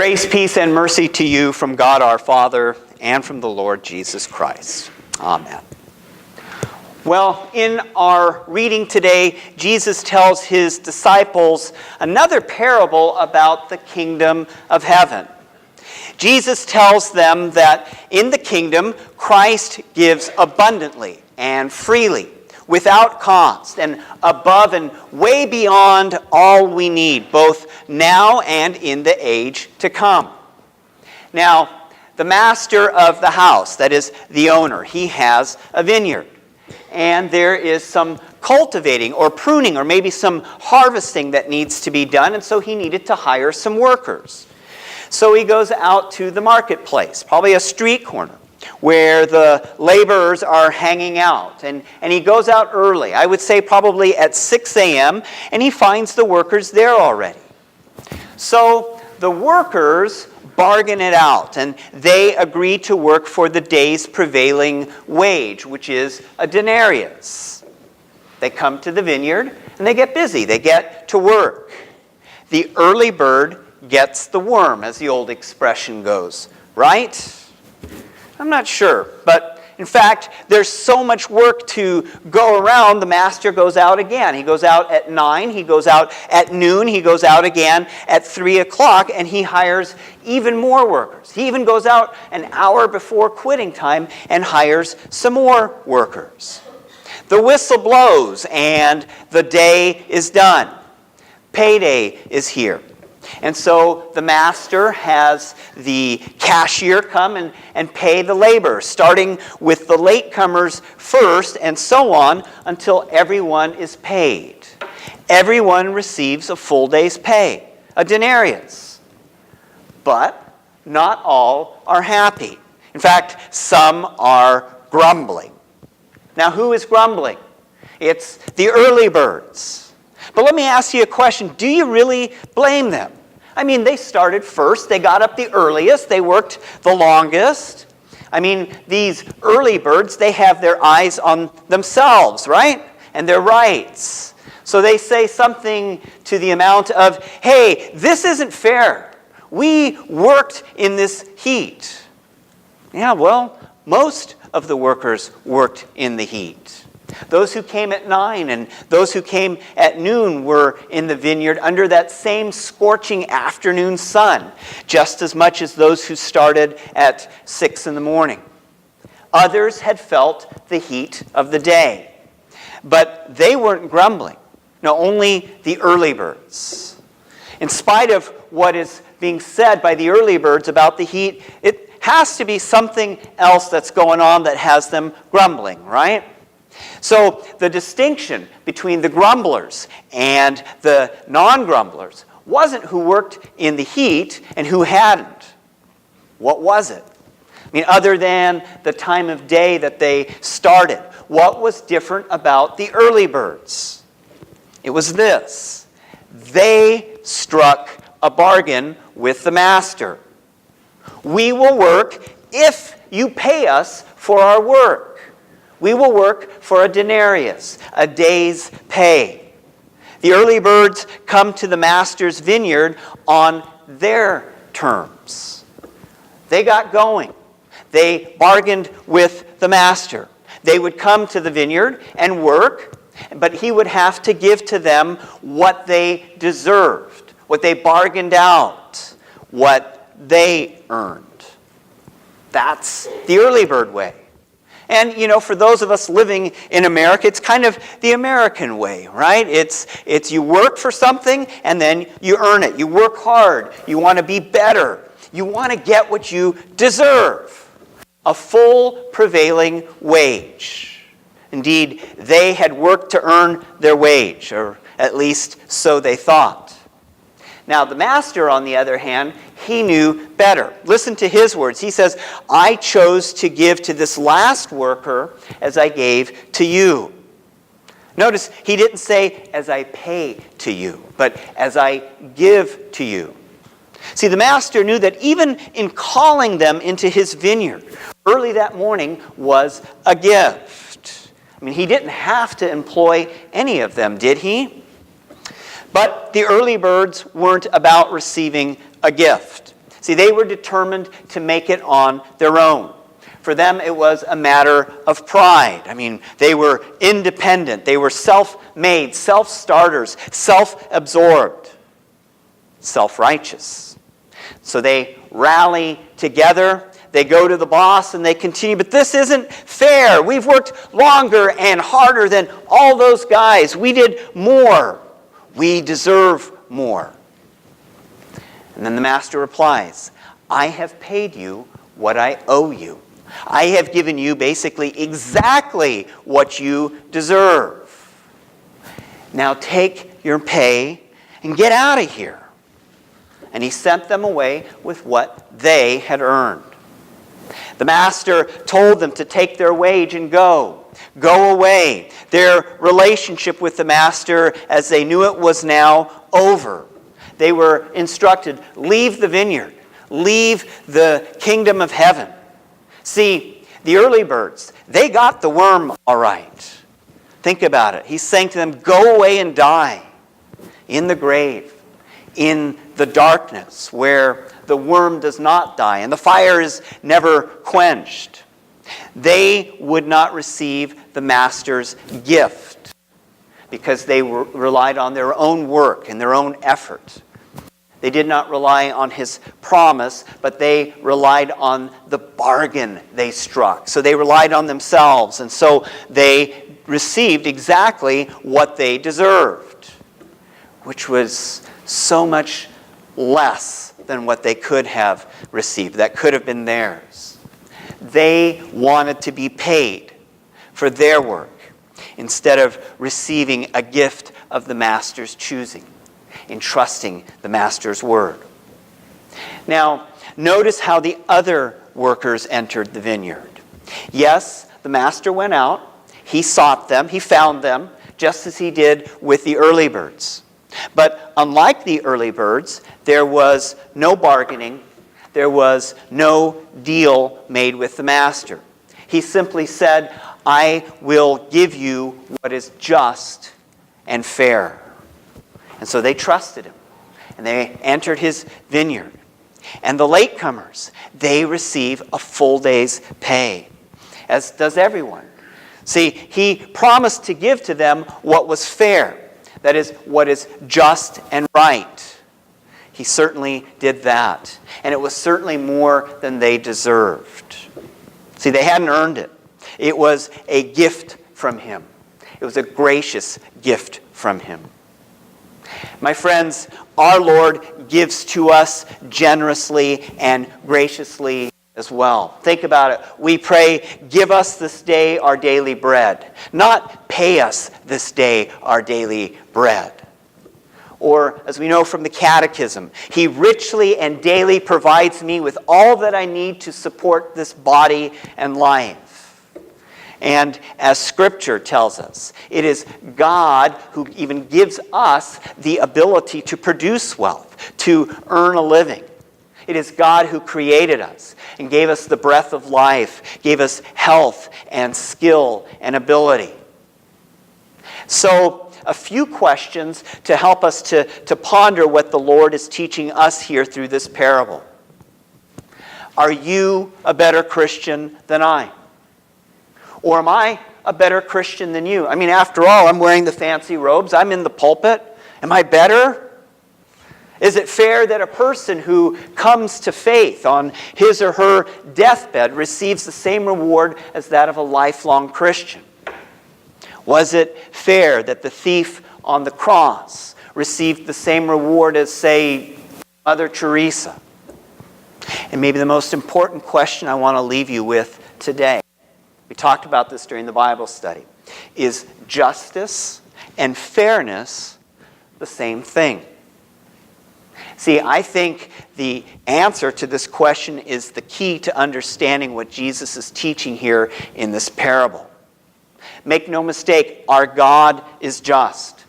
Grace, peace, and mercy to you from God our Father and from the Lord Jesus Christ. Amen. Well, in our reading today, Jesus tells his disciples another parable about the kingdom of heaven. Jesus tells them that in the kingdom, Christ gives abundantly and freely, without cost, and above and way beyond all we need, both now and in the age to come. Now, the master of the house, that is the owner, he has a vineyard. And there is some cultivating or pruning or maybe some harvesting that needs to be done, and so he needed to hire some workers. So he goes out to the marketplace, probably a street corner, where the laborers are hanging out. And he goes out early, I would say probably at 6 a.m., and he finds the workers there already. So the workers bargain it out, and they agree to work for the day's prevailing wage, which is a denarius. They come to the vineyard, and they get busy. They get to work. The early bird gets the worm, as the old expression goes, right? I'm not sure, but in fact, there's so much work to go around, the master goes out again. He goes out at 9, he goes out at noon, he goes out again at 3 o'clock, and he hires even more workers. He even goes out an hour before quitting time and hires some more workers. The whistle blows, and the day is done. Payday is here. And so the master has the cashier come and pay the labor, starting with the latecomers first and so on until everyone is paid. Everyone receives a full day's pay, a denarius. But not all are happy. In fact, some are grumbling. Now, who is grumbling? It's the early birds. But let me ask you a question. Do you really blame them? I mean, they started first. They got up the earliest. They worked the longest. I mean, these early birds, they have their eyes on themselves, right? And their rights. So they say something to the amount of, hey, this isn't fair. We worked in this heat. Yeah, well, most of the workers worked in the heat. Those who came at 9 and those who came at noon were in the vineyard under that same scorching afternoon sun, just as much as those who started at 6 in the morning. Others had felt the heat of the day, but they weren't grumbling. No, only the early birds. In spite of what is being said by the early birds about the heat, it has to be something else that's going on that has them grumbling, right? So the distinction between the grumblers and the non-grumblers wasn't who worked in the heat and who hadn't. What was it? I mean, other than the time of day that they started, what was different about the early birds? It was this. They struck a bargain with the master. We will work if you pay us for our work. We will work for a denarius, a day's pay. The early birds come to the master's vineyard on their terms. They got going. They bargained with the master. They would come to the vineyard and work, but he would have to give to them what they deserved, what they bargained out, what they earned. That's the early bird way. And, for those of us living in America, it's kind of the American way, right? It's you work for something and then you earn it. You work hard. You want to be better. You want to get what you deserve. A full prevailing wage. Indeed, they had worked to earn their wage, or at least so they thought. Now, the master, on the other hand, he knew better. Listen to his words. He says, I chose to give to this last worker as I gave to you. Notice, he didn't say, as I pay to you, but as I give to you. See, the master knew that even in calling them into his vineyard early that morning was a gift. I mean, he didn't have to employ any of them, did he? But the early birds weren't about receiving a gift. See, they were determined to make it on their own. For them, it was a matter of pride. I mean, they were independent. They were self-made, self-starters, self-absorbed, self-righteous. So they rally together. They go to the boss and they continue, but this isn't fair. We've worked longer and harder than all those guys. We did more. We deserve more. And then the master replies, I have paid you what I owe you. I have given you basically exactly what you deserve. Now take your pay and get out of here. And he sent them away with what they had earned. The master told them to take their wage and go. Go away. Their relationship with the master, as they knew it, was now over. They were instructed, leave the vineyard. Leave the kingdom of heaven. See, the early birds, they got the worm all right. Think about it. He's saying to them, go away and die in the grave, in the darkness where the worm does not die and the fire is never quenched. They would not receive the master's gift because they relied on their own work and their own effort. They did not rely on his promise, but they relied on the bargain they struck. So they relied on themselves, and so they received exactly what they deserved, which was so much less than what they could have received, that could have been theirs. They wanted to be paid for their work instead of receiving a gift of the master's choosing, in trusting the master's word. Now, notice how the other workers entered the vineyard. Yes, the master went out. He sought them. He found them, just as he did with the early birds. But unlike the early birds, there was no bargaining. There was no deal made with the master. He simply said, I will give you what is just and fair. And so they trusted him, and they entered his vineyard. And the latecomers, they receive a full day's pay, as does everyone. See, he promised to give to them what was fair, that is, what is just and right. He certainly did that, and it was certainly more than they deserved. See, they hadn't earned it. It was a gift from him. It was a gracious gift from him. My friends, our Lord gives to us generously and graciously as well. Think about it. We pray, give us this day our daily bread. Not pay us this day our daily bread. Or, as we know from the Catechism, He richly and daily provides me with all that I need to support this body and life. And as Scripture tells us, it is God who even gives us the ability to produce wealth, to earn a living. It is God who created us and gave us the breath of life, gave us health and skill and ability. So, a few questions to help us to ponder what the Lord is teaching us here through this parable. Are you a better Christian than I? Or am I a better Christian than you? I mean, after all, I'm wearing the fancy robes. I'm in the pulpit. Am I better? Is it fair that a person who comes to faith on his or her deathbed receives the same reward as that of a lifelong Christian? Was it fair that the thief on the cross received the same reward as, say, Mother Teresa? And maybe the most important question I want to leave you with today, we talked about this during the Bible study, is justice and fairness the same thing? See, I think the answer to this question is the key to understanding what Jesus is teaching here in this parable. Make no mistake, our God is just.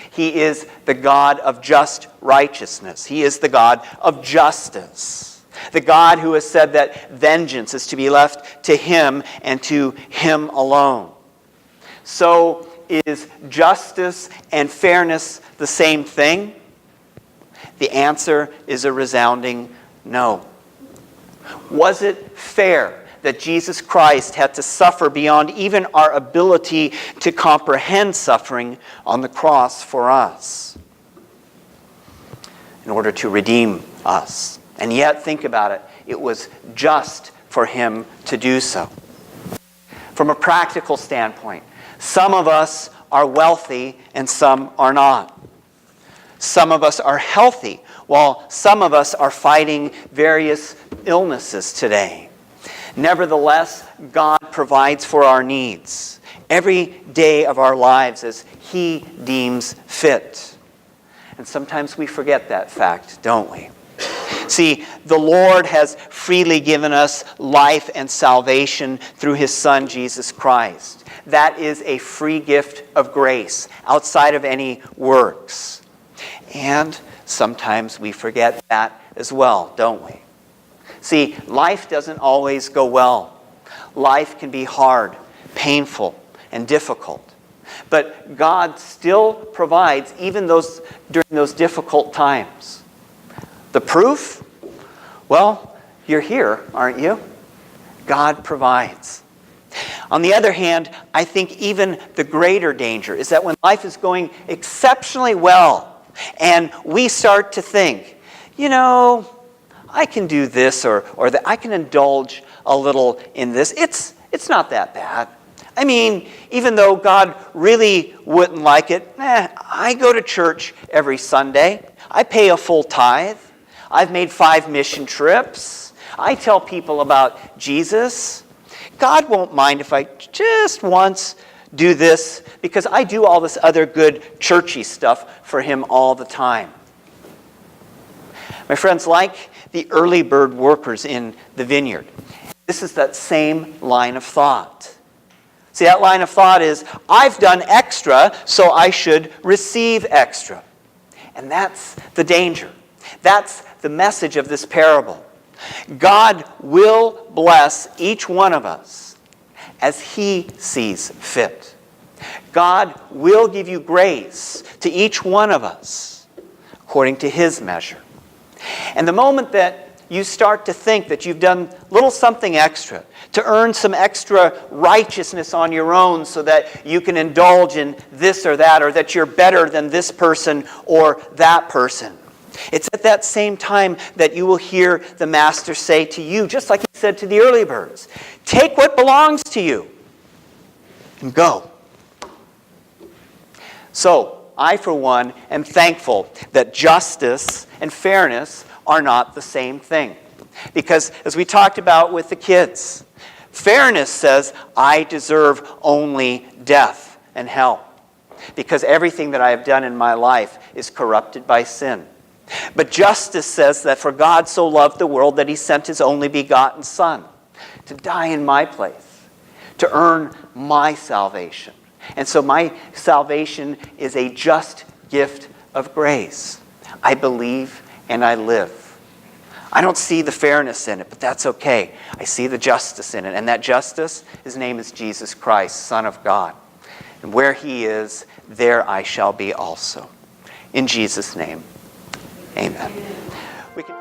He is the God of just righteousness. He is the God of justice. The God who has said that vengeance is to be left to Him and to Him alone. So, is justice and fairness the same thing? The answer is a resounding No. Was it fair that Jesus Christ had to suffer beyond even our ability to comprehend suffering on the cross for us in order to redeem us? And yet, think about it, it was just for him to do so. From a practical standpoint, some of us are wealthy and some are not. Some of us are healthy, while some of us are fighting various illnesses today. Nevertheless, God provides for our needs every day of our lives as he deems fit. And sometimes we forget that fact, don't we? See, the Lord has freely given us life and salvation through his Son, Jesus Christ. That is a free gift of grace, outside of any works. And sometimes we forget that as well, don't we? See, life doesn't always go well. Life can be hard, painful, and difficult. But God still provides even during those difficult times. The proof? Well, you're here, aren't you? God provides. On the other hand, I think even the greater danger is that when life is going exceptionally well and we start to think, I can do this or that, I can indulge a little in this. It's not that bad. I mean, even though God really wouldn't like it, I go to church every Sunday. I pay a full tithe. I've made 5 mission trips. I tell people about Jesus. God won't mind if I just once do this because I do all this other good churchy stuff for him all the time. My friends, like the early bird workers in the vineyard, this is that same line of thought. See, that line of thought is, I've done extra, so I should receive extra. And that's the danger. That's the message of this parable. God will bless each one of us as he sees fit. God will give you grace to each one of us according to his measure. And the moment that you start to think that you've done little something extra to earn some extra righteousness on your own so that you can indulge in this or that you're better than this person or that person, it's at that same time that you will hear the Master say to you, just like he said to the early birds, take what belongs to you and go. So, I, for one, am thankful that justice and fairness are not the same thing. Because, as we talked about with the kids, fairness says, I deserve only death and hell. Because everything that I have done in my life is corrupted by sin. But justice says that for God so loved the world that he sent his only begotten Son to die in my place, to earn my salvation. And so my salvation is a just gift of grace. I believe and I live. I don't see the fairness in it, but that's okay. I see the justice in it. And that justice, his name is Jesus Christ, Son of God. And where he is, there I shall be also. In Jesus' name, amen. We can